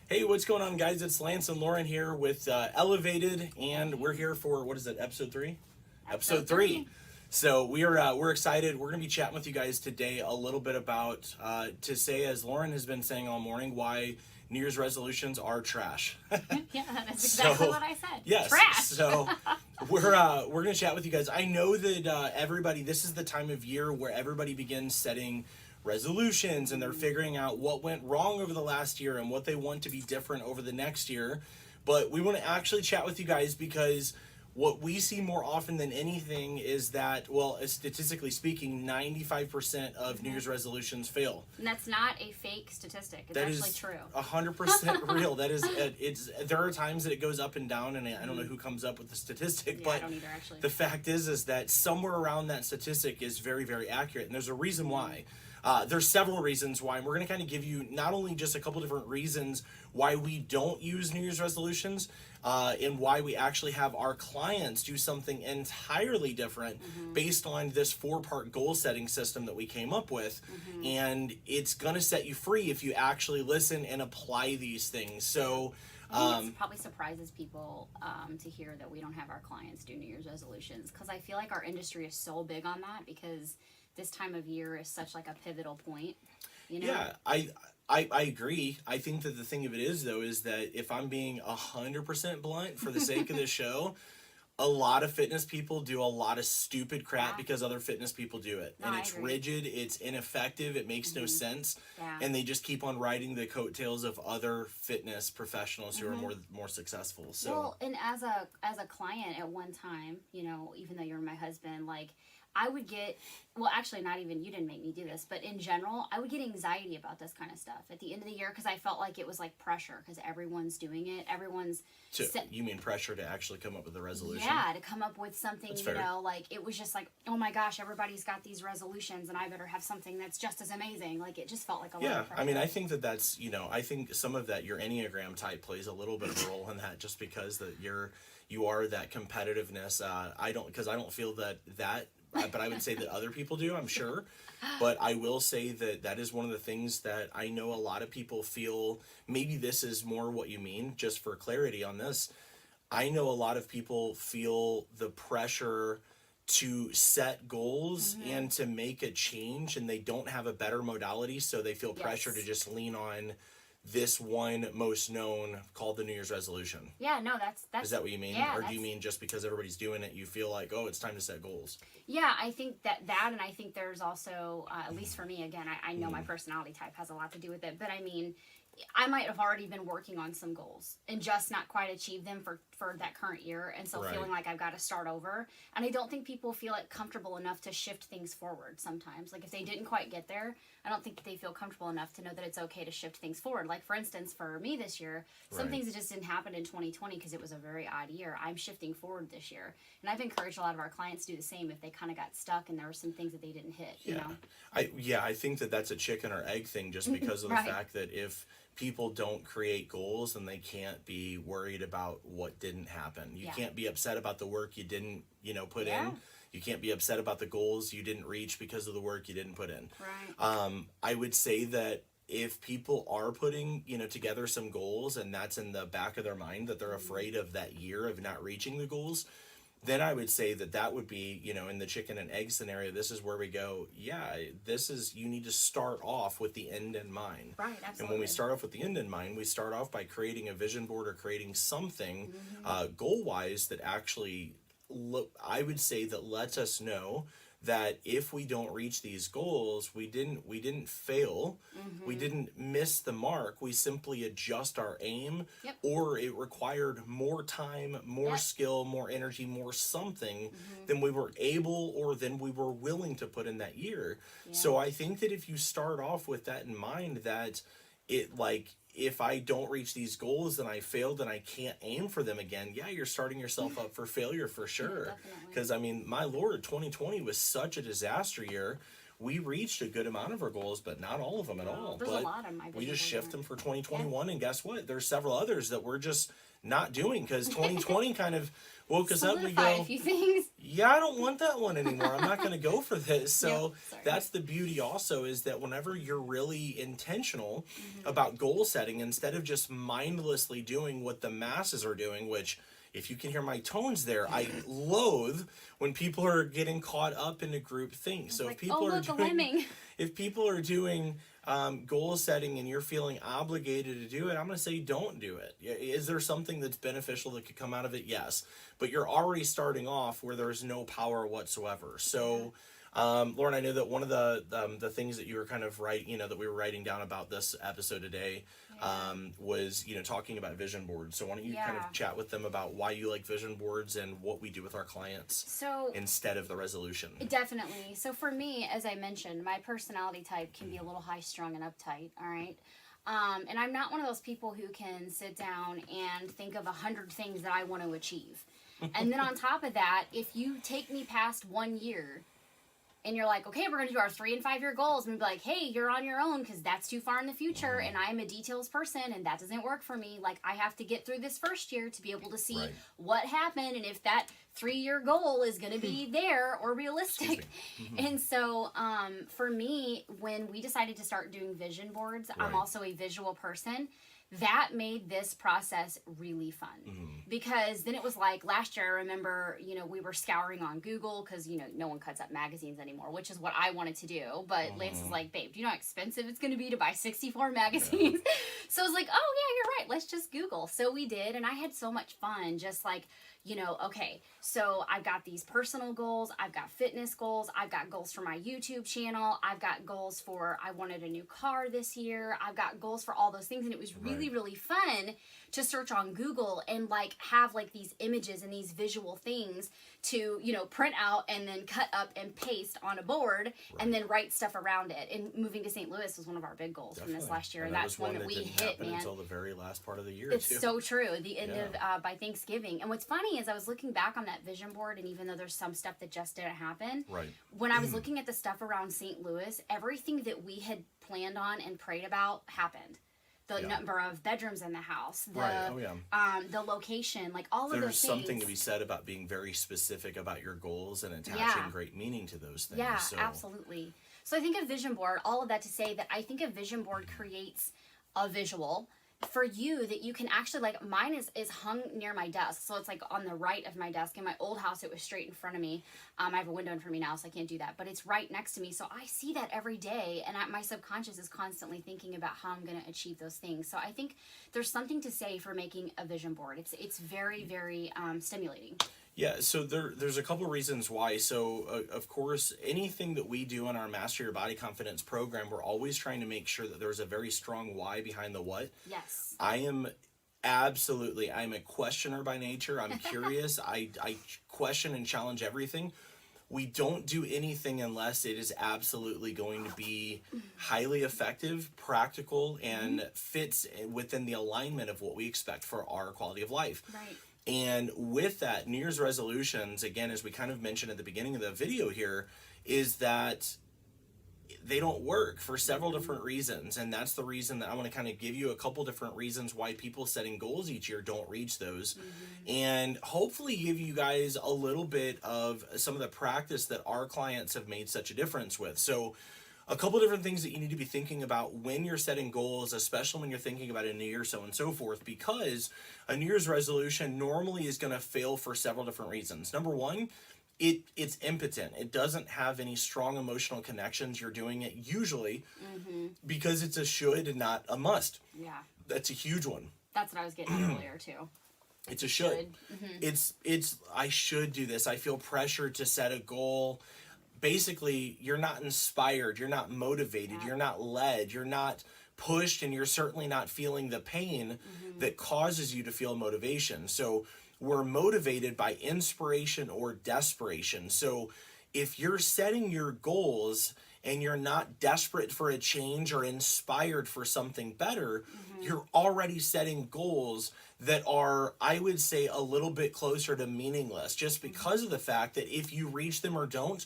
Hey, what's going on, guys? It's Lance and Lauren here with Elevated, and we're here for, what is it, episode 3? Episode 3. So we're excited. We're going to be chatting with you guys today a little bit about, to say, as Lauren has been saying all morning, why New Year's resolutions are trash. Yeah, that's exactly what I said. Yes. Trash. So we're going to chat with you guys. I know that everybody, this is the time of year where everybody begins setting resolutions and they're figuring out what went wrong over the last year and what they want to be different over the next year. But we want to actually chat with you guys because what we see more often than anything is that, well, statistically speaking, 95% of New Year's resolutions fail. And that's not a fake statistic. It's That actually is true. 100% real. That is, there are times that it goes up and down, and I don't know who comes up with the statistic, Yeah, but I don't either, actually. the fact is that somewhere around that statistic is very, very accurate, and there's a reason why. There's several reasons why, and we're going to kind of give you not only just a couple different reasons why we don't use New Year's resolutions, and why we actually have our clients do something entirely different based on this 4-part goal setting system that we came up with. And it's going to set you free if you actually listen and apply these things. So I think it probably surprises people to hear that we don't have our clients do New Year's resolutions, because I feel like our industry is so big on that, because this time of year is such like a pivotal point, you know? Yeah, I agree. I think that the thing of it is, though, is that if I'm being 100% blunt for the sake of this show, a lot of fitness people do a lot of stupid crap because other fitness people do it. No, And I it's agree. rigid, it's ineffective, it makes no sense. Yeah. And they just keep on riding the coattails of other fitness professionals who are more successful. So Well, and as a client at one time, you know, even though you're my husband, like, I would get, well, actually, not even, you didn't make me do this, but in general, I would get anxiety about this kind of stuff at the end of the year, because I felt like it was like pressure, because everyone's doing it. Everyone's you mean pressure to actually come up with a resolution? Yeah, to come up with something, That's you fair. know, like, it was just like, oh my gosh, everybody's got these resolutions, and I better have something that's just as amazing. Like, it just felt like a lot Yeah, of pressure. I mean, I think that's, you know, I think some of that, your Enneagram type plays a little bit of a role in that, just because that you are that competitiveness. I don't feel that, but I would say that other people do, I'm sure. But I will say that is one of the things that I know a lot of people feel. Maybe this is more what you mean, just for clarity on this. I know a lot of people feel the pressure to set goals and to make a change, and they don't have a better modality, so they feel pressure to just lean on this one most known called the New Year's resolution. Yeah, no, that's Is that what you mean? Yeah, Or do you mean just because everybody's doing it, you feel like, oh, it's time to set goals? Yeah, I think that, and I think there's also, at least for me, again, I know my personality type has a lot to do with it, but I mean, I might have already been working on some goals and just not quite achieved them for that current year, and so feeling like I've got to start over. And I don't think people feel like comfortable enough to shift things forward sometimes. Like, if they didn't quite get there, I don't think they feel comfortable enough to know that it's okay to shift things forward. Like, for instance, for me this year, some things that just didn't happen in 2020 because it was a very odd year, I'm shifting forward this year. And I've encouraged a lot of our clients to do the same if they kind of got stuck and there were some things that they didn't hit, you know? I think that's a chicken or egg thing, just because of the fact that if people don't create goals, then they can't be worried about what didn't happen. You can't be upset about the work you didn't, put in. You can't be upset about the goals you didn't reach because of the work you didn't put in. Right. I would say that if people are putting, together some goals, and that's in the back of their mind, that they're afraid of that year of not reaching the goals, then I would say that would be, in the chicken and egg scenario, this is where we go, you need to start off with the end in mind. Right, absolutely. And when we start off with the end in mind, we start off by creating a vision board or creating something goal-wise that actually, I would say, that lets us know that if we don't reach these goals, we didn't fail, we didn't miss the mark, we simply adjust our aim, or it required more time, more skill, more energy, more something than we were able or than we were willing to put in that year. So I think that if you start off with that in mind, that if I don't reach these goals, then I failed and I can't aim for them again. Yeah, you're starting yourself up for failure for sure. Because, I mean, my Lord, 2020 was such a disaster year we reached a good amount of our goals, but not all of them at all. There's but a lot of my we vision just boards shift aren't. them for 2021, and guess what? There's several others that we're just not doing because 2020 kind of woke us up and we Solidify a go, few things. yeah, I don't want that one anymore. I'm not going to go for this. So Yeah, sorry. that's the beauty also, is that whenever you're really intentional about goal setting, instead of just mindlessly doing what the masses are doing, which if you can hear my tones there, I loathe when people are getting caught up into group things. So Like, if people oh, are look, a doing, lemming. if people are doing goal setting and you're feeling obligated to do it, I'm going to say don't do it. Is there something that's beneficial that could come out of it? Yes. But you're already starting off where there's no power whatsoever. So, Lauren, I know that one of the things that you were kind of that we were writing down about this episode today was, talking about vision boards. So why don't you kind of chat with them about why you like vision boards and what we do with our clients instead of the resolution? Definitely. So for me, as I mentioned, my personality type can be a little high strung and uptight. All right. And I'm not one of those people who can sit down and think of 100 things that I want to achieve. And then on top of that, if you take me past 1 year and you're like, okay, we're going to do our 3 and 5 year goals, and be like, hey, you're on your own because that's too far in the future, and I'm a details person, and that doesn't work for me. Like, I have to get through this first year to be able to see what happened, and if that 3-year goal is going to be there or realistic. And so, for me, when we decided to start doing vision boards, I'm also a visual person. That made this process really fun because then it was like last year, I remember, we were scouring on Google because, no one cuts up magazines anymore, which is what I wanted to do. But Lance is like, babe, do you know how expensive it's going to be to buy 64 magazines? So I was like, oh yeah, you're right. Let's just Google. So we did. And I had so much fun. Just like, okay, so I've got these personal goals. I've got fitness goals. I've got goals for my YouTube channel. I've got goals for, I wanted a new car this year. I've got goals for all those things. And it was really, really fun to search on Google and like have like these images and these visual things to, print out and then cut up and paste on a board and then write stuff around it. And moving to St. Louis was one of our big goals from this last year. And that's one that we hit, man. Until the very last part of the year, it's so true. The end of by Thanksgiving. And what's funny is I was looking back on that vision board, and even though there's some stuff that just didn't happen, when I was looking at the stuff around St. Louis, everything that we had planned on and prayed about happened. The number of bedrooms in the house, the location, like all of those things. There's something to be said about being very specific about your goals and attaching great meaning to those things. Yeah, absolutely. So I think a vision board, all of that to say that I think a vision board creates a visual for you that you can actually, like, mine is hung near my desk, so it's like on the right of my desk. In my old house, it was straight in front of me. I have a window in front of me now, so I can't do that, but it's right next to me, so I see that every day, and my subconscious is constantly thinking about how I'm going to achieve those things. So I think there's something to say for making a vision board. It's very, very stimulating. Yeah, so there's a couple reasons why. So, of course, anything that we do in our Master Your Body Confidence program, we're always trying to make sure that there's a very strong why behind the what. Yes. I'm a questioner by nature. I'm curious. I question and challenge everything. We don't do anything unless it is absolutely going to be highly effective, practical, and fits within the alignment of what we expect for our quality of life. Right. And with that, New Year's resolutions, again, as we kind of mentioned at the beginning of the video here, is that they don't work for several different reasons. And that's the reason that I want to kind of give you a couple different reasons why people setting goals each year don't reach those. And hopefully give you guys a little bit of some of the practice that our clients have made such a difference with. So a couple different things that you need to be thinking about when you're setting goals, especially when you're thinking about a new year, so on and so forth, because a New Year's resolution normally is going to fail for several different reasons. Number one, it's impotent. It doesn't have any strong emotional connections. You're doing it usually because it's a should and not a must. Yeah. That's a huge one. That's what I was getting at earlier too. It's a should. It's I should do this. I feel pressured to set a goal. Basically, you're not inspired, you're not motivated, you're not led, you're not pushed, and you're certainly not feeling the pain that causes you to feel motivation. So we're motivated by inspiration or desperation. So if you're setting your goals and you're not desperate for a change or inspired for something better, you're already setting goals that are, I would say, a little bit closer to meaningless, just because of the fact that if you reach them or don't,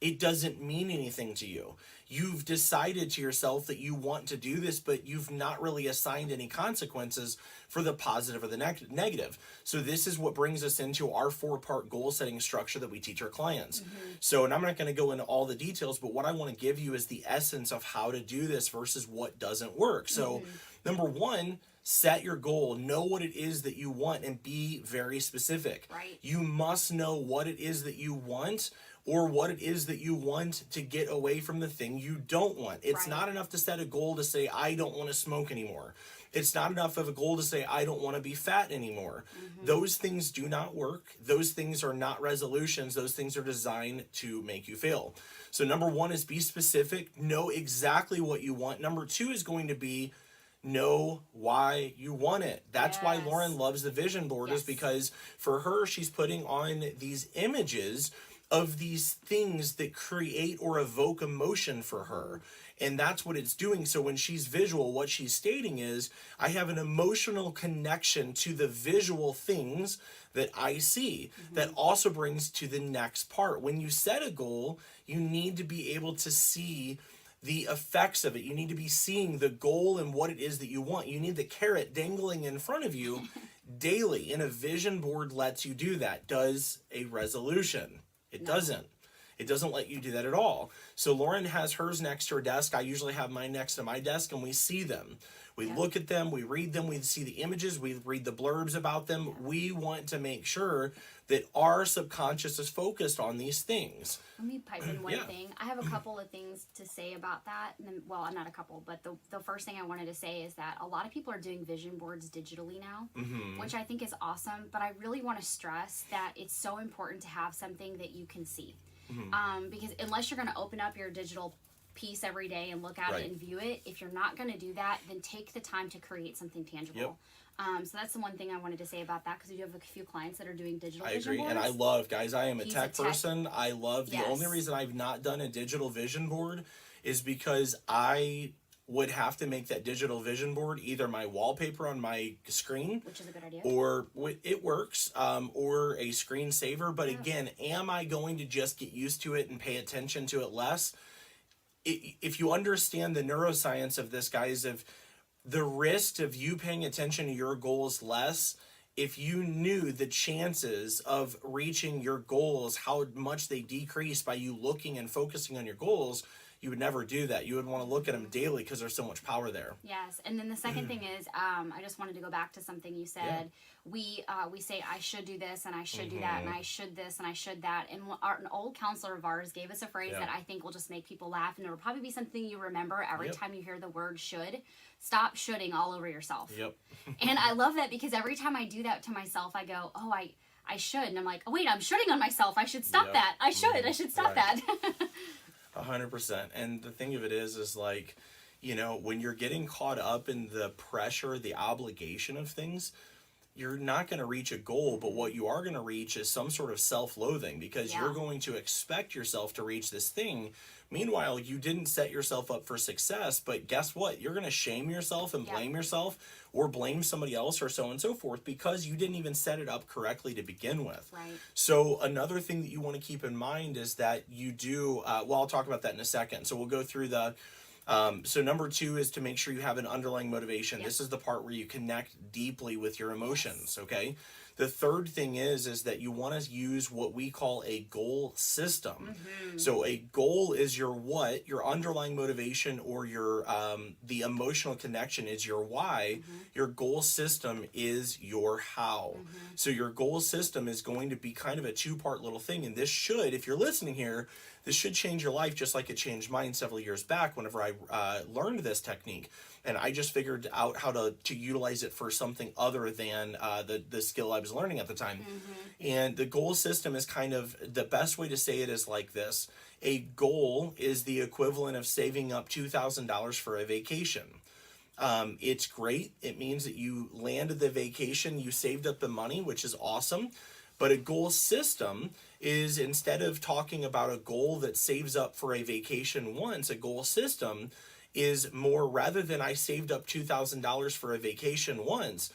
it doesn't mean anything to you. You've decided to yourself that you want to do this, but you've not really assigned any consequences for the positive or the negative. So this is what brings us into our 4-part goal setting structure that we teach our clients. So, and I'm not going to go into all the details, but what I want to give you is the essence of how to do this versus what doesn't work. So number 1, set your goal, know what it is that you want, and be very specific. Right. You must know what it is that you want, or what it is that you want to get away from the thing you don't want. It's Right. not enough to set a goal to say, I don't want to smoke anymore. It's not enough of a goal to say, I don't want to be fat anymore. Those things do not work. Those things are not resolutions. Those things are designed to make you fail. So number 1 is be specific, know exactly what you want. Number 2 is going to be know why you want it. That's why Yes. Lauren loves the vision board, is Yes. because for her, she's putting on these images of these things that create or evoke emotion for her. And that's what it's doing. So when she's visual, what she's stating is, I have an emotional connection to the visual things that I see. That also brings to the next part. When you set a goal, you need to be able to see the effects of it. You need to be seeing the goal and what it is that you want. You need the carrot dangling in front of you daily. And a vision board lets you do that. Does a resolution? It doesn't. It doesn't let you do that at all. So Lauren has hers next to her desk. I usually have mine next to my desk, and we see them. We look at them, we read them, we see the images, we read the blurbs about them. We want to make sure that our subconscious is focused on these things. Let me pipe in one Yeah. thing. I have a couple of things to say about that. And then, well, not a couple, but the first thing I wanted to say is that a lot of people are doing vision boards digitally now, which I think is awesome. But I really want to stress that it's so important to have something that you can see. Because unless you're going to open up your digital piece every day and look at Right. it and view it, if you're not going to do that, then take the time to create something tangible. So that's the one thing I wanted to say about that, because we do have a few clients that are doing digital I vision agree. boards. And I love, guys, I am a He's tech person. I love, the Yes. only reason I've not done a digital vision board is because I would have to make that digital vision board either my wallpaper on my screen, which is a good idea. or it works, or a screensaver. But again, am I going to just get used to it and pay attention to it less? If you understand the neuroscience of this, guys, of the risk of you paying attention to your goals less, if you knew the chances of reaching your goals, how much they decrease by you looking and focusing on your goals, you would never do that. You would want to look at them daily because there's so much power there. Yes, and then the second thing is, I just wanted to go back to something you said. We say I should do this and I should do that and I should this and I should that. And an old counselor of ours gave us a phrase that I think will just make people laugh, and it'll probably be something you remember every time you hear the word should. Stop shoulding all over yourself. And I love that, because every time I do that to myself, I go, oh, I should, and I'm like, oh wait, I'm shoulding on myself. I should stop that. I should stop that. 100%. And the thing of it is like, you know, when you're getting caught up in the pressure, the obligation of things, you're not going to reach a goal, but what you are going to reach is some sort of self-loathing, because you're going to expect yourself to reach this thing. Meanwhile, you didn't set yourself up for success, but guess what? You're going to shame yourself and blame yourself, or blame somebody else, or so on and so forth, because you didn't even set it up correctly to begin with. Right. So another thing that you want to keep in mind is that you do, well, I'll talk about that in a second. So we'll go through the, so number 2 is to make sure you have an underlying motivation. This is the part where you connect deeply with your emotions, okay? The third thing is that you want to use what we call a goal system. So a goal is your what, your underlying motivation, or your the emotional connection is your why. Your goal system is your how. So your goal system is going to be kind of a 2-part little thing, and this should, if you're listening here, this should change your life just like it changed mine several years back whenever I learned this technique. And I just figured out how to utilize it for something other than the skill I was learning at the time. And the goal system is kind of, the best way to say it is like this. A goal is the equivalent of saving up $2,000 for a vacation. It's great. It means that you landed the vacation, you saved up the money, which is awesome. But a goal system is, instead of talking about a goal that saves up for a vacation once, a goal system is more, rather than I saved up $2,000 for a vacation once,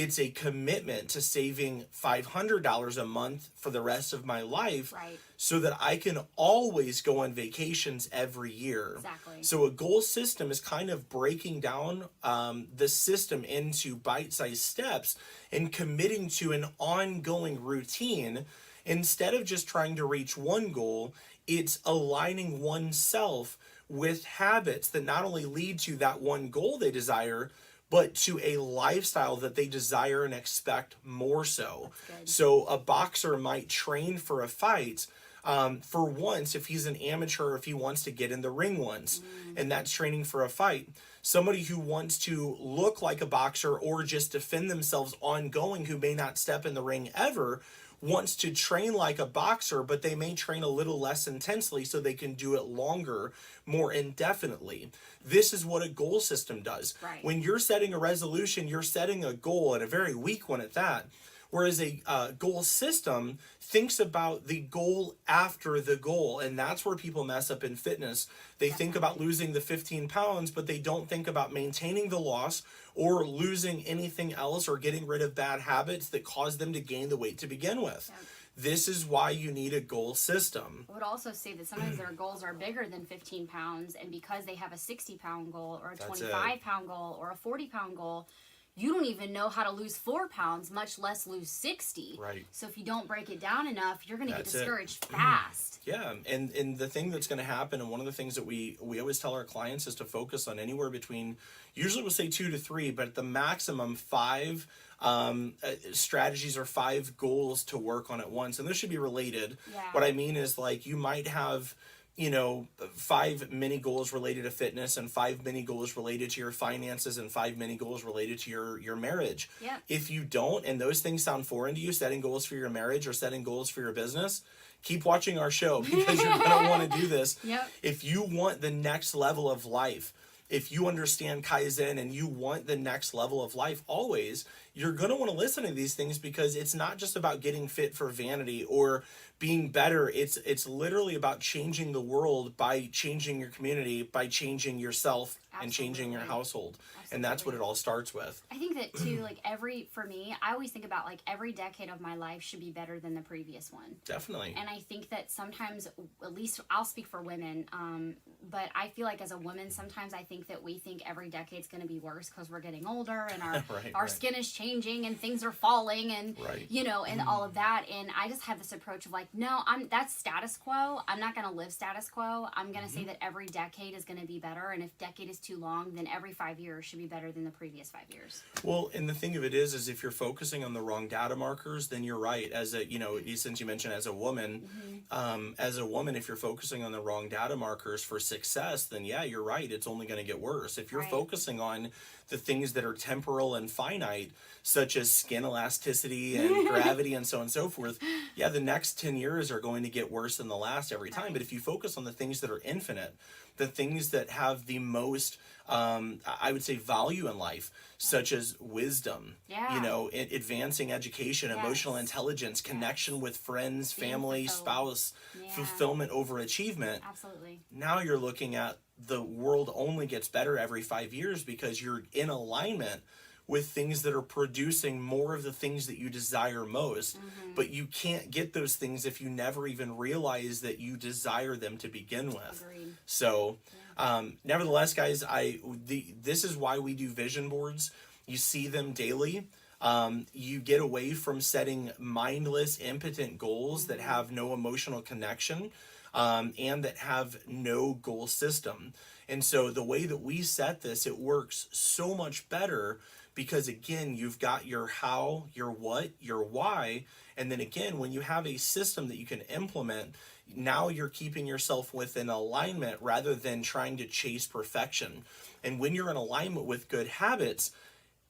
It's a commitment to saving $500 a month for the rest of my life, Right. so that I can always go on vacations every year. Exactly. So a goal system is kind of breaking down the system into bite-sized steps and committing to an ongoing routine. Instead of just trying to reach one goal, it's aligning oneself with habits that not only lead to that one goal they desire, but to a lifestyle that they desire and expect more so. That's good. So a boxer might train for a fight for once if he's an amateur, if he wants to get in the ring once, and that's training for a fight. Somebody who wants to look like a boxer or just defend themselves ongoing, who may not step in the ring ever, wants to train like a boxer, but they may train a little less intensely so they can do it longer, more indefinitely. This is what a goal system does. Right. When you're setting a resolution, you're setting a goal, and a very weak one at that. Whereas a goal system thinks about the goal after the goal. And that's where people mess up in fitness. They think about losing the 15 pounds, but they don't think about maintaining the loss or losing anything else or getting rid of bad habits that cause them to gain the weight to begin with. Yep. This is why you need a goal system. I would also say that sometimes their goals are bigger than 15 pounds, and because they have a 60-pound goal or a 25-pound goal or a 40-pound goal, you don't even know how to lose 4 pounds, much less lose 60. Right. So if you don't break it down enough, you're going to get That's it. discouraged fast. Yeah, and the thing that's going to happen, and one of the things that we always tell our clients, is to focus on anywhere between, usually we'll say 2 to 3, but at the maximum 5 strategies or 5 goals to work on at once. And those should be related. Yeah. What I mean is, like, you might have 5 mini goals related to fitness, and 5 mini goals related to your finances, and 5 mini goals related to your marriage. Yeah. If you don't, and those things sound foreign to you, setting goals for your marriage or setting goals for your business, keep watching our show, because you're going to want to do this. Yep. If you want the next level of life, if you understand Kaizen and you want the next level of life always, you're going to want to listen to these things, because it's not just about getting fit for vanity or being better. It's literally about changing the world by changing your community, by changing yourself, and changing your household. And that's what it all starts with. I think that too, like for me, I always think about like every decade of my life should be better than the previous one. Definitely. And I think that sometimes, at least I'll speak for women, but I feel like as a woman, sometimes I think that we think every decade's going to be worse because we're getting older and our skin is changing and things are falling and, and all of that. And I just have this approach of like, no, that's status quo. I'm not going to live status quo. I'm going to say that every decade is going to be better. And if decade is too long, then every 5 years should be better than the previous 5 years. Well, and the thing of it is if you're focusing on the wrong data markers, then you're right. As a, since you mentioned as a woman, if you're focusing on the wrong data markers for success, then yeah, you're right. It's only going to get worse. If you're focusing on the things that are temporal and finite, such as skin elasticity and gravity and so on and so forth, yeah, the next 10 years are going to get worse than the last every time. But if you focus on the things that are infinite, the things that have the most, I would say, value in life, such as wisdom, advancing education, emotional intelligence, connection with friends, family, spouse, fulfillment over achievement. Absolutely. Now you're looking at the world only gets better every 5 years, because you're in alignment with things that are producing more of the things that you desire most. But you can't get those things if you never even realize that you desire them to begin with. Agreed. So nevertheless, guys, this is why we do vision boards. You see them daily. You get away from setting mindless, impotent goals that have no emotional connection, and that have no goal system. And so the way that we set this, it works so much better, because again, you've got your how, your what, your why, and then again, when you have a system that you can implement, now you're keeping yourself within alignment rather than trying to chase perfection. And when you're in alignment with good habits,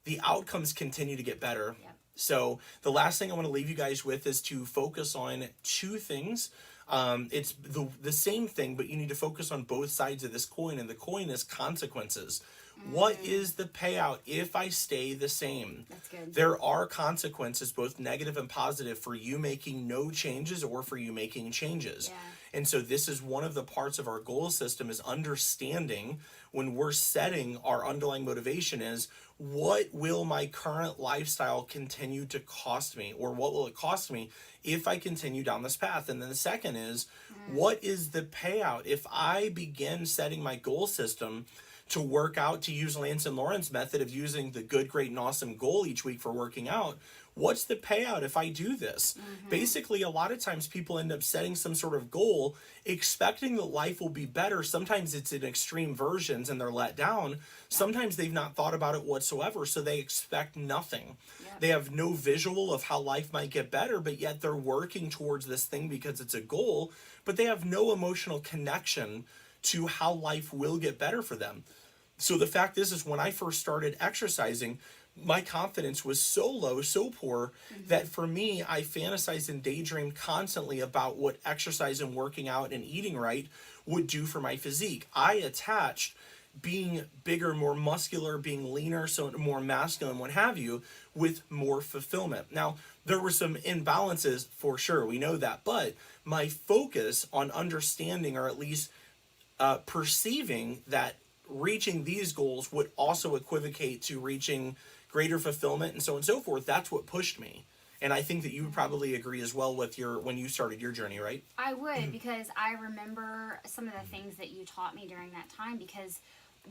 the outcomes continue to get better. Yep. So the last thing I want to leave you guys with is to focus on 2 things. It's the same thing, but you need to focus on both sides of this coin, and the coin is consequences. What is the payout if I stay the same? That's good. There are consequences, both negative and positive, for you making no changes or for you making changes. Yeah. And so this is one of the parts of our goal system, is understanding when we're setting our underlying motivation is, what will my current lifestyle continue to cost me, or what will it cost me if I continue down this path? And then the second is, what is the payout if I begin setting my goal system to work out, to use Lance and Lauren's method of using the good, great, and awesome goal each week for working out? What's the payout if I do this? Basically, a lot of times people end up setting some sort of goal expecting that life will be better. Sometimes it's in extreme versions and they're let down. Sometimes they've not thought about it whatsoever, so they expect nothing. They have no visual of how life might get better, but yet they're working towards this thing because it's a goal, but they have no emotional connection to how life will get better for them. So the fact is when I first started exercising, my confidence was so low, so poor, that for me, I fantasized and daydreamed constantly about what exercise and working out and eating right would do for my physique. I attached being bigger, more muscular, being leaner, so more masculine, what have you, with more fulfillment. Now, there were some imbalances for sure, we know that, but my focus on understanding, or at least perceiving that reaching these goals would also equivocate to reaching greater fulfillment and so on and so forth, that's what pushed me. And I think that you would probably agree as well with when you started your journey, right? I would, because I remember some of the things that you taught me during that time, because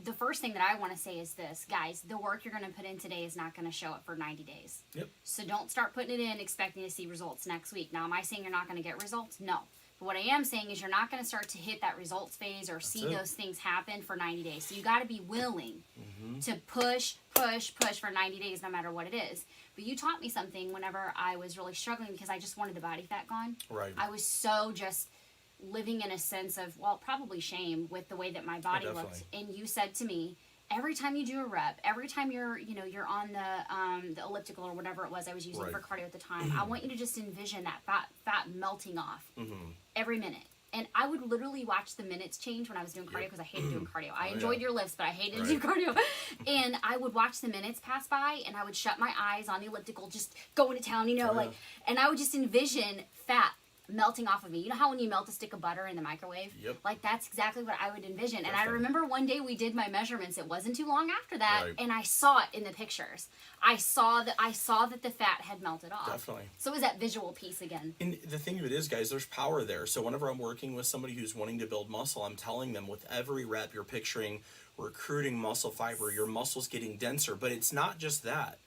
the first thing that I want to say is this, guys, the work you're going to put in today is not going to show up for 90 days. So don't start putting it in expecting to see results next week. Now, am I saying you're not going to get results? No. But what I am saying is you're not going to start to hit that results phase or see those things happen for 90 days. So you got to be willing to push for 90 days, no matter what it is. But you taught me something whenever I was really struggling, because I just wanted the body fat gone. Right. I was so just living in a sense of, well, probably shame with the way that my body looked. And you said to me, every time you do a rep, every time you're on the elliptical or whatever it was I was using for cardio at the time, I want you to just envision that fat melting off every minute. And I would literally watch the minutes change when I was doing cardio, because I hated doing cardio. I enjoyed your lifts, but I hated to do cardio. And I would watch the minutes pass by, and I would shut my eyes on the elliptical, just going to town, and I would just envision fat melting off of me. You know how when you melt a stick of butter in the microwave? Like, that's exactly what I would envision. And I remember one day we did my measurements. It wasn't too long after that, and I saw it in the pictures. I saw that the fat had melted off. Definitely. So it was that visual piece again. And the thing of it is, guys, there's power there. So whenever I'm working with somebody who's wanting to build muscle, I'm telling them with every rep, you're picturing recruiting muscle fiber, your muscles getting denser. But it's not just that.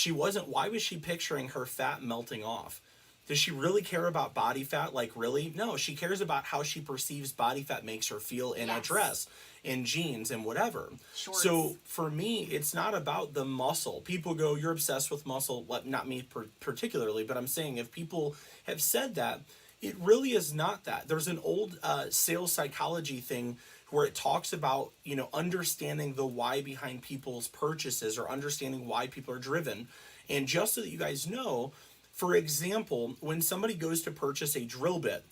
Why was she picturing her fat melting off? Does she really care about body fat? Like, really? No, she cares about how she perceives body fat makes her feel in a dress, in jeans, and whatever. Shorts. So for me, it's not about the muscle. People go, you're obsessed with muscle. Well, not me particularly, but I'm saying if people have said that, it really is not that. There's an old sales psychology thing where it talks about, understanding the why behind people's purchases, or understanding why people are driven. And just so that you guys know, for example, when somebody goes to purchase a drill bit,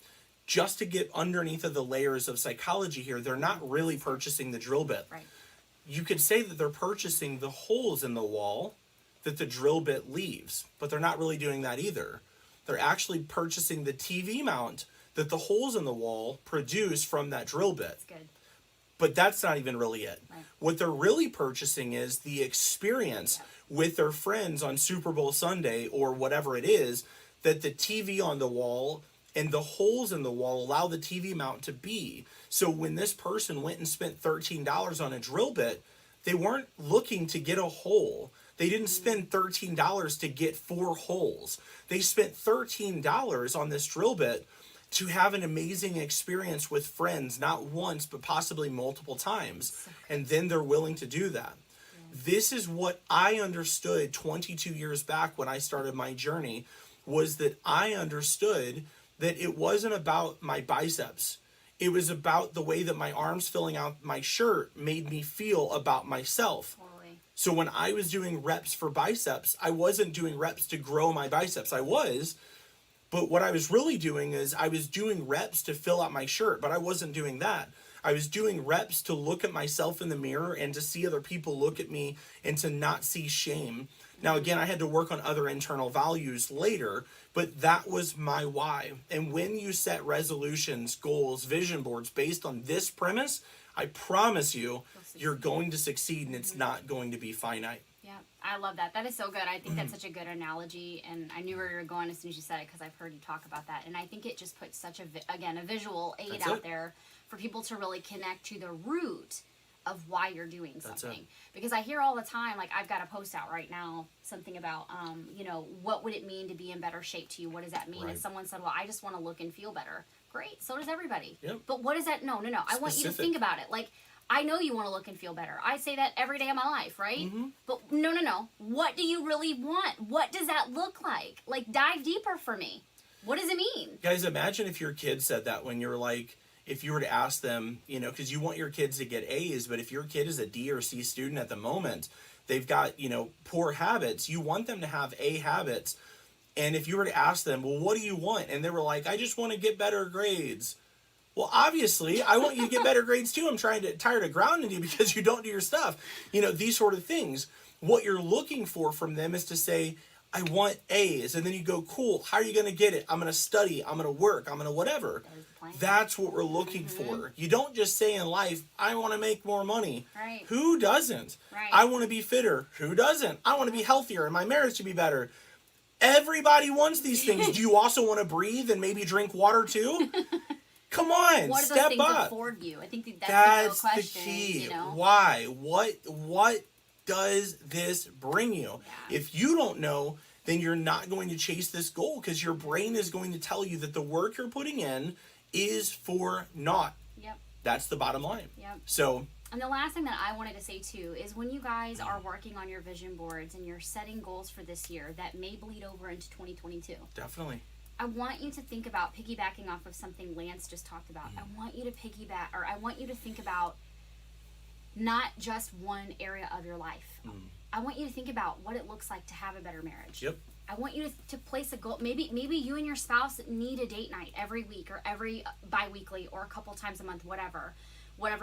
just to get underneath of the layers of psychology here, they're not really purchasing the drill bit. Right. You could say that they're purchasing the holes in the wall that the drill bit leaves, but they're not really doing that either. They're actually purchasing the TV mount that the holes in the wall produce from that drill bit. That's good. But that's not even really it. Right. What they're really purchasing is the experience with their friends on Super Bowl Sunday or whatever it is, that the TV on the wall and the holes in the wall allow the TV mount to be. So when this person went and spent $13 on a drill bit, they weren't looking to get a hole. They didn't spend $13 to get 4 holes. They spent $13 on this drill bit to have an amazing experience with friends, not once, but possibly multiple times. And then they're willing to do that. This is what I understood 22 years back when I started my journey, was that I understood that it wasn't about my biceps. It was about the way that my arms filling out my shirt made me feel about myself. Totally. So when I was doing reps for biceps, I wasn't doing reps to grow my biceps. I was, but what I was really doing is I was doing reps to fill out my shirt, but I wasn't doing that. I was doing reps to look at myself in the mirror and to see other people look at me and to not see shame. Now, again, I had to work on other internal values later, but that was my why. And when you set resolutions, goals, vision boards based on this premise, I promise you, you're going to succeed, and it's not going to be finite. Yeah, I love that. That is so good. I think that's such a good analogy, and I knew where you were going as soon as you said it, because I've heard you talk about that. And I think it just puts such a visual aid out there for people to really connect to the root of why you're doing something. Because I hear all the time, like, I've got a post out right now, something about, what would it mean to be in better shape to you? What does that mean? Right. And someone said, well, I just want to look and feel better. Great. So does everybody. Yep. But what is that? No. I want you to think about it. Like, I know you want to look and feel better. I say that every day of my life, right? Mm-hmm. But no. What do you really want? What does that look like? Like, dive deeper for me. What does it mean? Guys, imagine if your kid said that when you're like, if you were to ask them, because you want your kids to get A's, but if your kid is a D or C student at the moment, they've got, poor habits, you want them to have A habits. And if you were to ask them, well, what do you want? And they were like, I just want to get better grades. Well, obviously, I want you to get better grades too. I'm tired of grounding you because you don't do your stuff. These sort of things. What you're looking for from them is to say, I want A's. And then you go, cool, how are you going to get it? I'm going to study. I'm going to work. I'm going to whatever. That's what we're looking for. You don't just say in life, I want to make more money. Right. Who doesn't? Right. I want to be fitter. Who doesn't? I want to be healthier and my marriage to be better. Everybody wants these things. Do you also want to breathe and maybe drink water too? Come on, what do step those things up. afford you? I think That's the real question. the key. Why? What does this bring you? Yeah. If you don't know, then you're not going to chase this goal, because your brain is going to tell you that the work you're putting in is for naught. Yep. That's the bottom line. Yep. So. And the last thing that I wanted to say too is, when you guys are working on your vision boards and you're setting goals for this year that may bleed over into 2022. Definitely. I want you to think about, piggybacking off of something Lance just talked about. I want you to think about not just one area of your life. I want you to think about what it looks like to have a better marriage. Yep. I want you to place a goal. Maybe you and your spouse need a date night every week, or every bi-weekly, or a couple times a month, whatever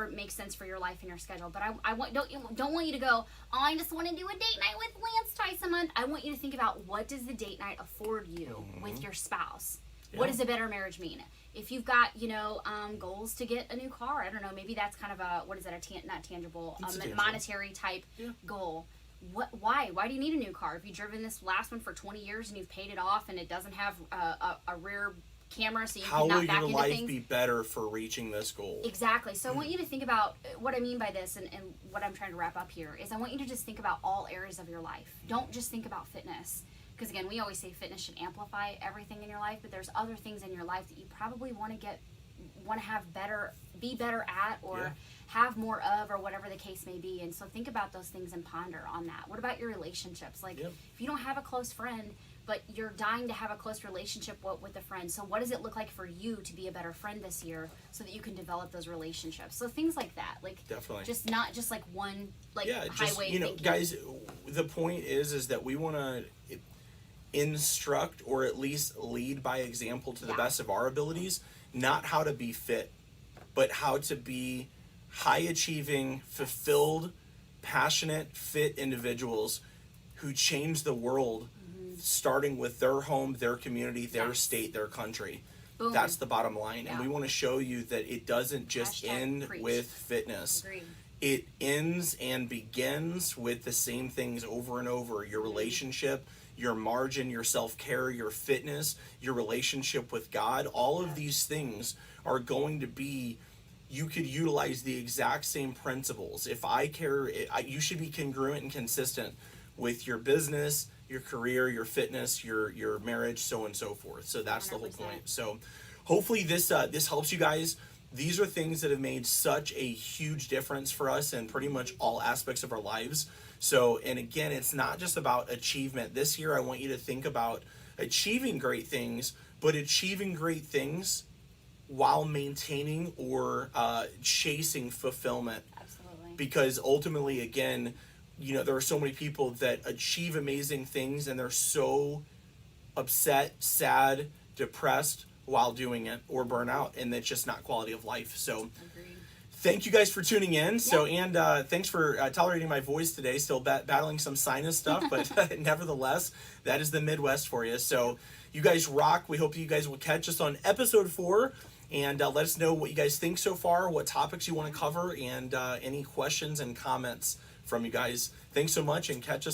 makes sense for your life and your schedule. But I don't want you to go, oh, I just want to do a date night with Lance twice a month. I want you to think about, what does the date night afford you with your spouse? Yeah. What does a better marriage mean? If you've got, goals to get a new car, I don't know, maybe that's kind of not tangible, monetary type goal. Why do you need a new car? If you've driven this last one for 20 years and you've paid it off and it doesn't have a rear camera, so you can not back into things. How will your life be better for reaching this goal? Exactly. So I want you to think about what I mean by this, and what I'm trying to wrap up here is, I want you to just think about all areas of your life. Don't just think about fitness. Because again, we always say fitness should amplify everything in your life, but there's other things in your life that you probably want to have better, be better at, or have more of, or whatever the case may be. And so think about those things and ponder on that. What about your relationships? Like, if you don't have a close friend, but you're dying to have a close relationship with a friend, so what does it look like for you to be a better friend this year, so that you can develop those relationships? So things like that, like, definitely, just not just like one, like, highway thinking. Guys, the point is that we want to instruct, or at least lead by example to the best of our abilities, not how to be fit, but how to be high achieving, fulfilled, passionate, fit individuals who change the world, starting with their home, their community, their state, their country. Boom. That's the bottom line. And we want to show you that it doesn't just end with fitness. Agreed. It ends and begins with the same things over and over. Your relationship, your margin, your self-care, your fitness, your relationship with God, all of these things are going to be, you could utilize the exact same principles. If I care, you should be congruent and consistent with your business, your career, your fitness, your marriage, so on and so forth. So that's 100%. The whole point. So hopefully this helps you guys. These are things that have made such a huge difference for us in pretty much all aspects of our lives. So, and again, it's not just about achievement. This year, I want you to think about achieving great things, but achieving great things while maintaining or chasing fulfillment. Absolutely. Because ultimately, again, there are so many people that achieve amazing things and they're so upset, sad, depressed while doing it, or burn out, and it's just not quality of life. So thank you guys for tuning in. So, and thanks for tolerating my voice today. Still battling some sinus stuff, but nevertheless, that is the Midwest for you. So, you guys rock. We hope you guys will catch us on episode 4. And let us know what you guys think so far, what topics you want to cover, and any questions and comments from you guys. Thanks so much, and catch us